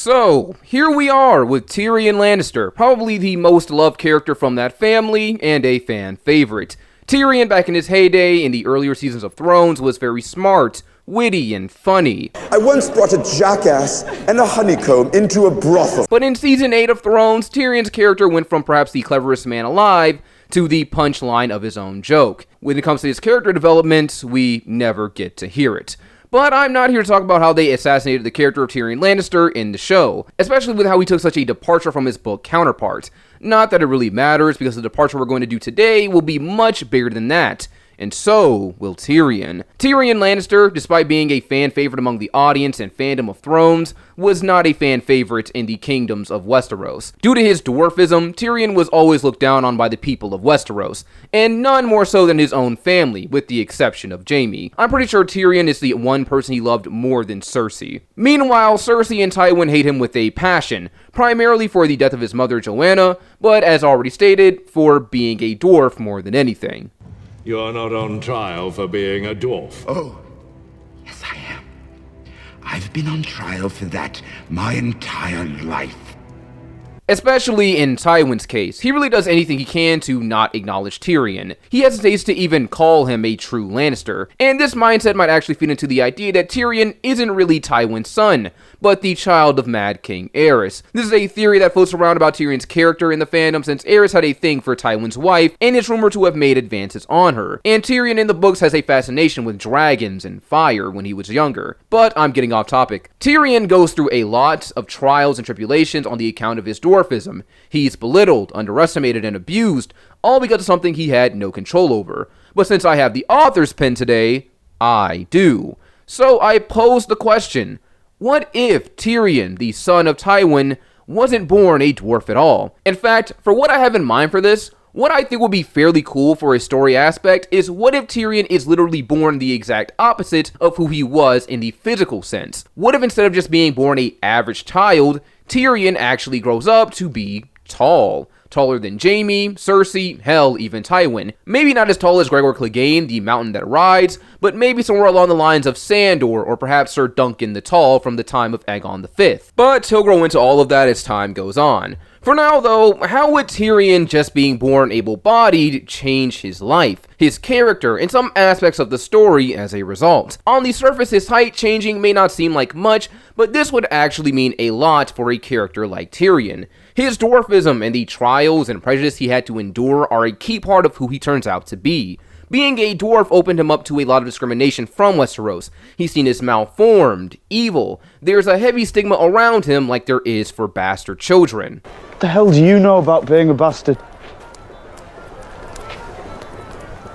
So, here we are with Tyrion Lannister, probably the most loved character from that family, and a fan favorite. Tyrion, back in his heyday in the earlier seasons of Thrones, was very smart, witty, and funny. I once brought a jackass and a honeycomb into a brothel. But in Season 8 of Thrones, Tyrion's character went from perhaps the cleverest man alive to the punchline of his own joke. When it comes to his character development, we never get to hear it. But I'm not here to talk about how they assassinated the character of Tyrion Lannister in the show, especially with how he took such a departure from his book counterpart. Not that it really matters, because the departure we're going to do today will be much bigger than that. And so will Tyrion. Tyrion Lannister, despite being a fan favorite among the audience and fandom of Thrones, was not a fan favorite in the kingdoms of Westeros. Due to his dwarfism, Tyrion was always looked down on by the people of Westeros, and none more so than his own family, with the exception of Jaime. I'm pretty sure Tyrion is the one person he loved more than Cersei. Meanwhile, Cersei and Tywin hate him with a passion, primarily for the death of his mother Joanna, but as already stated, for being a dwarf more than anything. You're not on trial for being a dwarf. Oh, yes I am. I've been on trial for that my entire life. Especially in Tywin's case, he really does anything he can to not acknowledge Tyrion. He hesitates to even call him a true Lannister, and this mindset might actually feed into the idea that Tyrion isn't really Tywin's son, but the child of Mad King Aerys. This is a theory that floats around about Tyrion's character in the fandom, since Aerys had a thing for Tywin's wife, and is rumored to have made advances on her. And Tyrion in the books has a fascination with dragons and fire when he was younger. But I'm getting off topic. Tyrion goes through a lot of trials and tribulations on the account of his dwarfism. He's belittled, underestimated, and abused, all because of something he had no control over. But since I have the author's pen today, I do. So I pose the question, what if Tyrion, the son of Tywin, wasn't born a dwarf at all? In fact, for what I have in mind for this, what I think would be fairly cool for a story aspect is what if Tyrion is literally born the exact opposite of who he was in the physical sense? What if instead of just being born an average child, Tyrion actually grows up to be tall? Taller than Jaime, Cersei, hell, even Tywin. Maybe not as tall as Gregor Clegane, the mountain that rides, but maybe somewhere along the lines of Sandor, or perhaps Sir Duncan the Tall from the time of Aegon V. But he'll grow into all of that as time goes on. For now, though, how would Tyrion just being born able-bodied change his life, his character, and some aspects of the story as a result? On the surface, his height changing may not seem like much, but this would actually mean a lot for a character like Tyrion. His dwarfism and the trials and prejudice he had to endure are a key part of who he turns out to be. Being a dwarf opened him up to a lot of discrimination from Westeros. He's seen as malformed, evil. There's a heavy stigma around him like there is for bastard children. What the hell do you know about being a bastard?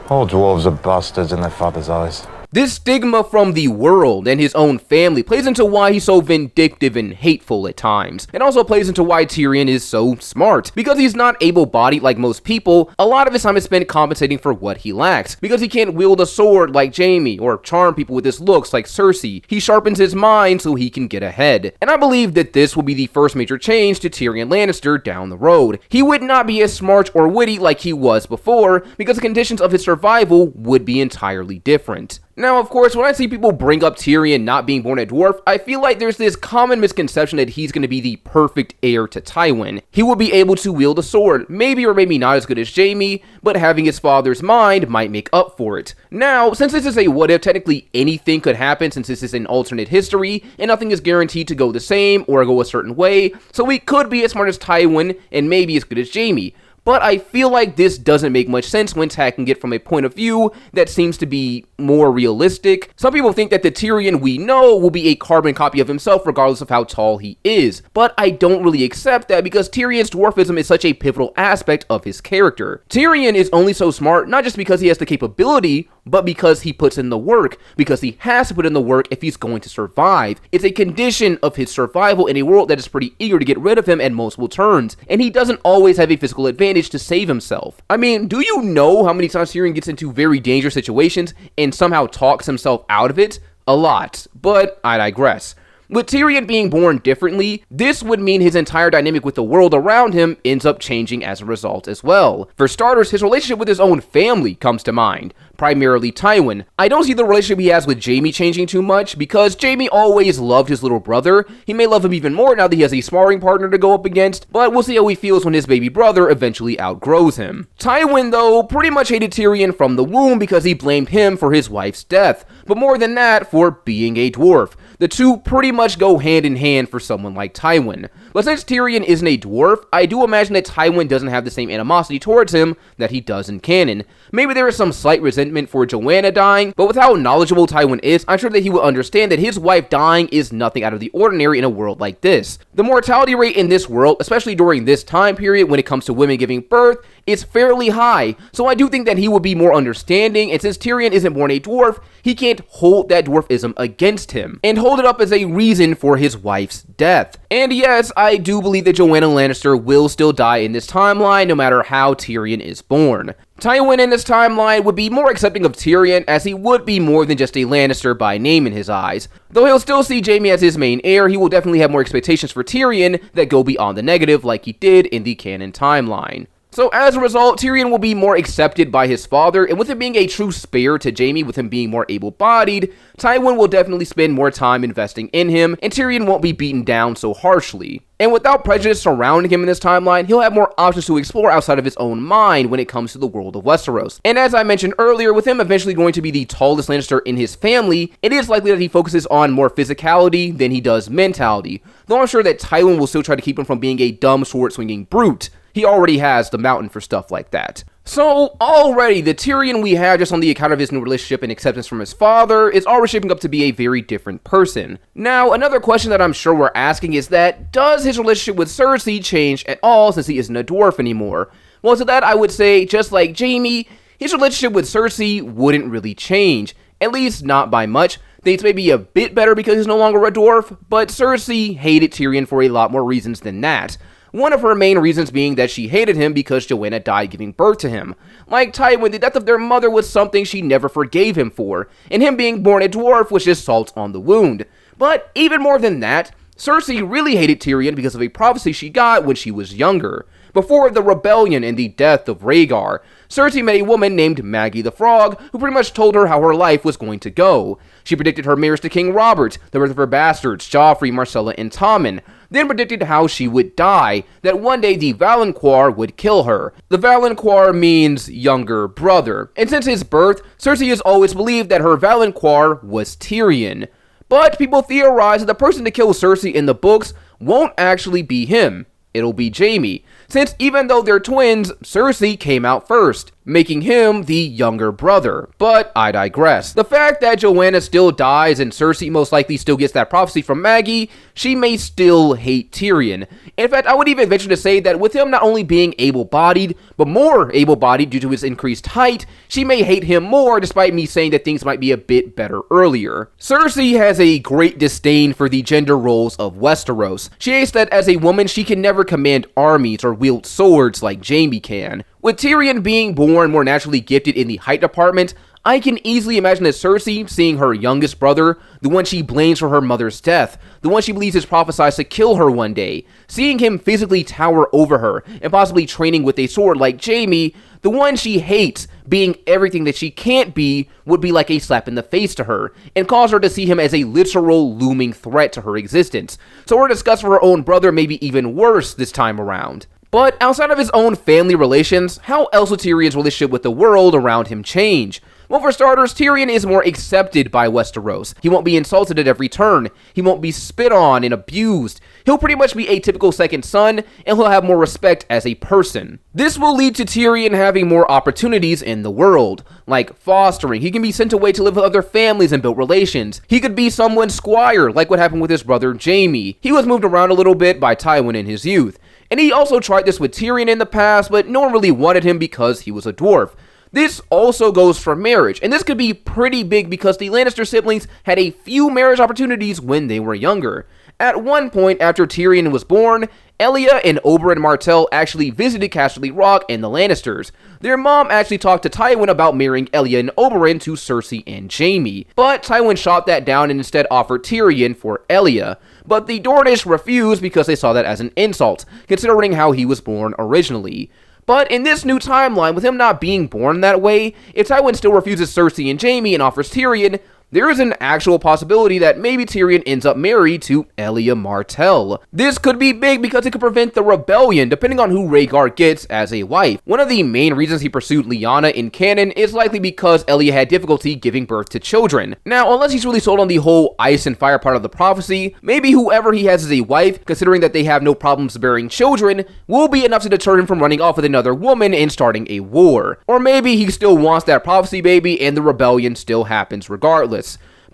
All dwarves are bastards in their father's eyes. This stigma from the world and his own family plays into why he's so vindictive and hateful at times, and also plays into why Tyrion is so smart. Because he's not able-bodied like most people, a lot of his time is spent compensating for what he lacks. Because he can't wield a sword like Jaime, or charm people with his looks like Cersei, he sharpens his mind so he can get ahead. And I believe that this will be the first major change to Tyrion Lannister down the road. He would not be as smart or witty like he was before, because the conditions of his survival would be entirely different. Now, of course, when I see people bring up Tyrion not being born a dwarf, I feel like there's this common misconception that he's going to be the perfect heir to Tywin. He will be able to wield a sword, maybe or maybe not as good as Jaime, but having his father's mind might make up for it. Now, since this is a what if, technically anything could happen since this is an alternate history, and nothing is guaranteed to go the same or go a certain way, so he could be as smart as Tywin and maybe as good as Jaime. But I feel like this doesn't make much sense when attacking it from a point of view that seems to be more realistic. Some people think that the Tyrion we know will be a carbon copy of himself regardless of how tall he is. But I don't really accept that because Tyrion's dwarfism is such a pivotal aspect of his character. Tyrion is only so smart not just because he has the capability, but because he puts in the work, because he has to put in the work if he's going to survive. It's a condition of his survival in a world that is pretty eager to get rid of him at multiple turns, and he doesn't always have a physical advantage to save himself. I mean, do you know how many times Tyrion gets into very dangerous situations and somehow talks himself out of it? A lot, but I digress. With Tyrion being born differently, this would mean his entire dynamic with the world around him ends up changing as a result as well. For starters, his relationship with his own family comes to mind, primarily Tywin. I don't see the relationship he has with Jaime changing too much, because Jaime always loved his little brother. He may love him even more now that he has a sparring partner to go up against, but we'll see how he feels when his baby brother eventually outgrows him. Tywin, though, pretty much hated Tyrion from the womb because he blamed him for his wife's death, but more than that, for being a dwarf. The two pretty much go hand in hand for someone like Tywin. But since Tyrion isn't a dwarf, I do imagine that Tywin doesn't have the same animosity towards him that he does in canon. Maybe there is some slight resentment for Joanna dying, but with how knowledgeable Tywin is, I'm sure that he will understand that his wife dying is nothing out of the ordinary in a world like this. The mortality rate in this world, especially during this time period when it comes to women giving birth, is fairly high, so I do think that he would be more understanding, and since Tyrion isn't born a dwarf, he can't hold that dwarfism against him, and hold it up as a reason for his wife's death. And yes, I do believe that Joanna Lannister will still die in this timeline, no matter how Tyrion is born. Tywin in this timeline would be more accepting of Tyrion, as he would be more than just a Lannister by name in his eyes. Though he'll still see Jaime as his main heir, he will definitely have more expectations for Tyrion that go beyond the negative like he did in the canon timeline. So as a result, Tyrion will be more accepted by his father, and with him being a true spare to Jaime with him being more able-bodied, Tywin will definitely spend more time investing in him, and Tyrion won't be beaten down so harshly. And without prejudice surrounding him in this timeline, he'll have more options to explore outside of his own mind when it comes to the world of Westeros. And as I mentioned earlier, with him eventually going to be the tallest Lannister in his family, it is likely that he focuses on more physicality than he does mentality, though I'm sure that Tywin will still try to keep him from being a dumb sword-swinging brute. He already has the mountain for stuff like that. So, already, the Tyrion we have just on the account of his new relationship and acceptance from his father is already shaping up to be a very different person. Now, another question that I'm sure we're asking is that, does his relationship with Cersei change at all since he isn't a dwarf anymore? Well, to that I would say, just like Jaime, his relationship with Cersei wouldn't really change, at least not by much. Things may be a bit better because he's no longer a dwarf, but Cersei hated Tyrion for a lot more reasons than that. One of her main reasons being that she hated him because Joanna died giving birth to him. Like Tywin, the death of their mother was something she never forgave him for, and him being born a dwarf was just salt on the wound. But even more than that, Cersei really hated Tyrion because of a prophecy she got when she was younger. Before the rebellion and the death of Rhaegar, Cersei met a woman named Maggie the Frog, who pretty much told her how her life was going to go. She predicted her marriage to King Robert, the birth of her bastards, Joffrey, Marcella, and Tommen, then predicted how she would die, that one day the Valancourt would kill her. The Valancourt means younger brother, and since his birth, Cersei has always believed that her Valancourt was Tyrion. But people theorize that the person to kill Cersei in the books won't actually be him. It'll be Jaime, since even though they're twins, Cersei came out first, making him the younger brother. But I digress. The fact that Joanna still dies and Cersei most likely still gets that prophecy from Maggie, she may still hate Tyrion. In fact, I would even venture to say that with him not only being able-bodied, but more able-bodied due to his increased height, she may hate him more despite me saying that things might be a bit better earlier. Cersei has a great disdain for the gender roles of Westeros. She hates that as a woman she can never command armies or wield swords like Jaime can. With Tyrion being born more naturally gifted in the height department, I can easily imagine that Cersei, seeing her youngest brother, the one she blames for her mother's death, the one she believes is prophesied to kill her one day, seeing him physically tower over her, and possibly training with a sword like Jaime, the one she hates, being everything that she can't be, would be like a slap in the face to her, and cause her to see him as a literal looming threat to her existence. So her disgust for her own brother may be even worse this time around. But outside of his own family relations, how else would Tyrion's relationship with the world around him change? Well, for starters, Tyrion is more accepted by Westeros. He won't be insulted at every turn. He won't be spit on and abused. He'll pretty much be a typical second son, and he'll have more respect as a person. This will lead to Tyrion having more opportunities in the world, like fostering. He can be sent away to live with other families and build relations. He could be someone's squire, like what happened with his brother Jaime. He was moved around a little bit by Tywin in his youth. And he also tried this with Tyrion in the past, but no one really wanted him because he was a dwarf. This also goes for marriage, and this could be pretty big because the Lannister siblings had a few marriage opportunities when they were younger. At one point after Tyrion was born, Elia and Oberyn Martell actually visited Casterly Rock and the Lannisters. Their mom actually talked to Tywin about marrying Elia and Oberyn to Cersei and Jaime, but Tywin shot that down and instead offered Tyrion for Elia. But the Dornish refused because they saw that as an insult, considering how he was born originally. But in this new timeline, with him not being born that way, if Tywin still refuses Cersei and Jaime and offers Tyrion, there is an actual possibility that maybe Tyrion ends up married to Elia Martell. This could be big because it could prevent the rebellion depending on who Rhaegar gets as a wife. One of the main reasons he pursued Lyanna in canon is likely because Elia had difficulty giving birth to children. Now, unless he's really sold on the whole ice and fire part of the prophecy, maybe whoever he has as a wife, considering that they have no problems bearing children, will be enough to deter him from running off with another woman and starting a war. Or maybe he still wants that prophecy baby and the rebellion still happens regardless.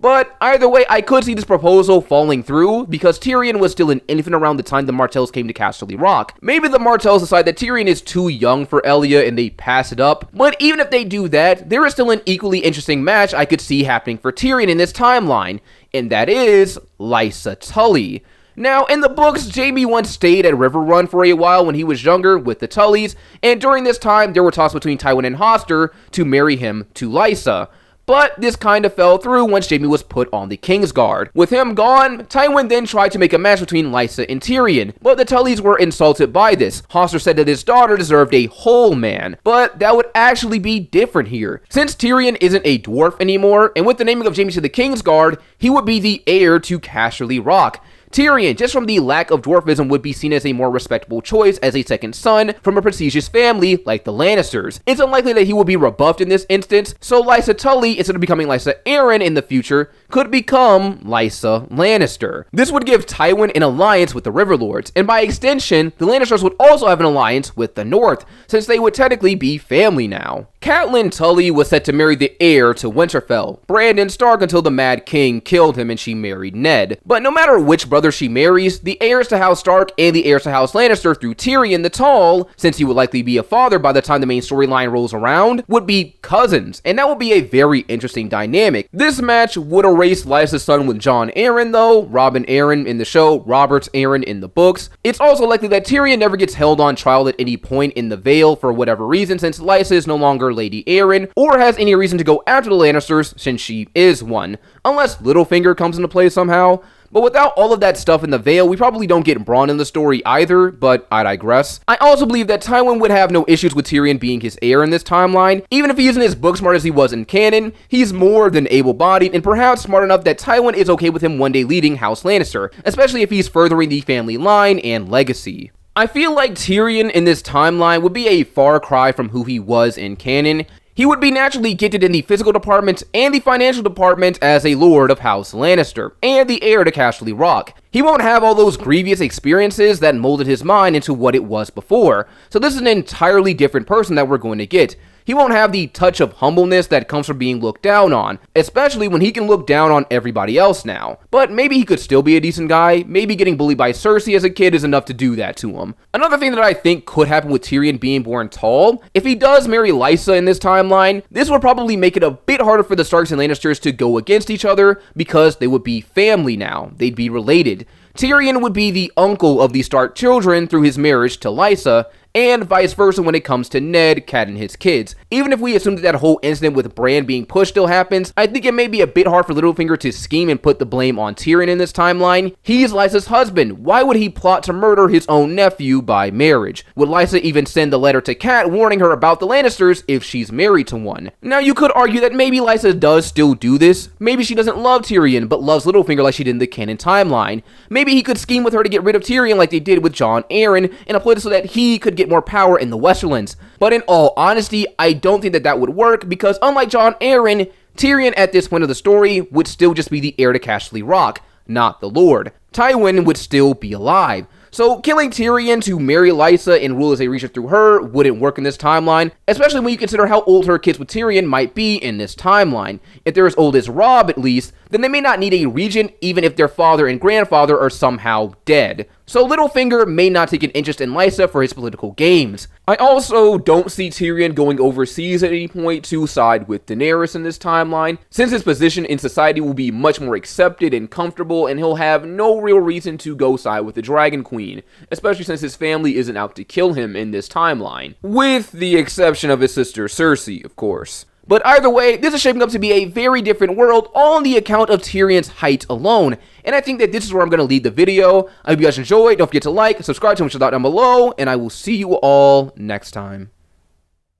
But either way, I could see this proposal falling through because Tyrion was still an infant around the time the Martells came to Casterly Rock. Maybe the Martells decide that Tyrion is too young for Elia and they pass it up, but even if they do that, there is still an equally interesting match I could see happening for Tyrion in this timeline, and that is Lysa Tully. Now, in the books, Jaime once stayed at Riverrun for a while when he was younger with the Tullys, and during this time, there were talks between Tywin and Hoster to marry him to Lysa. But this kind of fell through once Jaime was put on the Kingsguard. With him gone, Tywin then tried to make a match between Lysa and Tyrion, but the Tullys were insulted by this. Hoster said that his daughter deserved a whole man, but that would actually be different here. Since Tyrion isn't a dwarf anymore, and with the naming of Jaime to the Kingsguard, he would be the heir to Casterly Rock. Tyrion, just from the lack of dwarfism, would be seen as a more respectable choice as a second son from a prestigious family like the Lannisters. It's unlikely that he will be rebuffed in this instance, so Lysa Tully, instead of becoming Lysa Arryn in the future, could become Lysa Lannister. This would give Tywin an alliance with the Riverlords, and by extension, the Lannisters would also have an alliance with the North, since they would technically be family now. Catelyn Tully was set to marry the heir to Winterfell, Brandon Stark, until the Mad King killed him and she married Ned. But no matter which brother she marries, the heirs to House Stark and the heirs to House Lannister through Tyrion the Tall, since he would likely be a father by the time the main storyline rolls around, would be cousins, and that would be a very interesting dynamic. This match would erase Lysa's son with Jon Arryn though, Robin Arryn in the show, Robert Arryn in the books. It's also likely that Tyrion never gets held on trial at any point in the Vale for whatever reason, since Lysa is no longer Lady Arryn, or has any reason to go after the Lannisters since she is one, unless Littlefinger comes into play somehow. But without all of that stuff in the Vale, we probably don't get Bronn in the story either, but I digress. I also believe that Tywin would have no issues with Tyrion being his heir in this timeline. Even if he isn't as book smart as he was in canon, he's more than able-bodied and perhaps smart enough that Tywin is okay with him one day leading House Lannister, especially if he's furthering the family line and legacy. I feel like Tyrion in this timeline would be a far cry from who he was in canon. He would be naturally gifted in the physical department and the financial department as a lord of House Lannister, and the heir to Casterly Rock. He won't have all those grievous experiences that molded his mind into what it was before, so this is an entirely different person that we're going to get. He won't have the touch of humbleness that comes from being looked down on, especially when he can look down on everybody else now. But maybe he could still be a decent guy. Maybe getting bullied by Cersei as a kid is enough to do that to him. Another thing that I think could happen with Tyrion being born tall, if he does marry Lysa in this timeline, this would probably make it a bit harder for the Starks and Lannisters to go against each other because they would be family now. They'd be related. Tyrion would be the uncle of the Stark children through his marriage to Lysa, and vice versa when it comes to Ned, Cat, and his kids. Even if we assume that that whole incident with Bran being pushed still happens, I think it may be a bit hard for Littlefinger to scheme and put the blame on Tyrion in this timeline. He's Lysa's husband. Why would he plot to murder his own nephew by marriage? Would Lysa even send the letter to Cat warning her about the Lannisters if she's married to one? Now, you could argue that maybe Lysa does still do this. Maybe she doesn't love Tyrion, but loves Littlefinger like she did in the canon timeline. Maybe he could scheme with her to get rid of Tyrion like they did with Jon Arryn, and employ this so that he could get more power in the Westerlands. But in all honesty, I don't think that that would work, because unlike Jon Arryn, Tyrion at this point of the story would still just be the heir to Casterly Rock, not the Lord. Tywin would still be alive. So killing Tyrion to marry Lysa and rule as a regent through her wouldn't work in this timeline, especially when you consider how old her kids with Tyrion might be in this timeline. If they're as old as Robb, at least, then they may not need a regent even if their father and grandfather are somehow dead. So Littlefinger may not take an interest in Lysa for his political games. I also don't see Tyrion going overseas at any point to side with Daenerys in this timeline, since his position in society will be much more accepted and comfortable, and he'll have no real reason to go side with the Dragon Queen, especially since his family isn't out to kill him in this timeline. With the exception of his sister Cersei, of course. But either way, this is shaping up to be a very different world, all on the account of Tyrion's height alone. And I think that this is where I'm going to leave the video. I hope you guys enjoyed. Don't forget to like, subscribe to me down below, and I will see you all next time.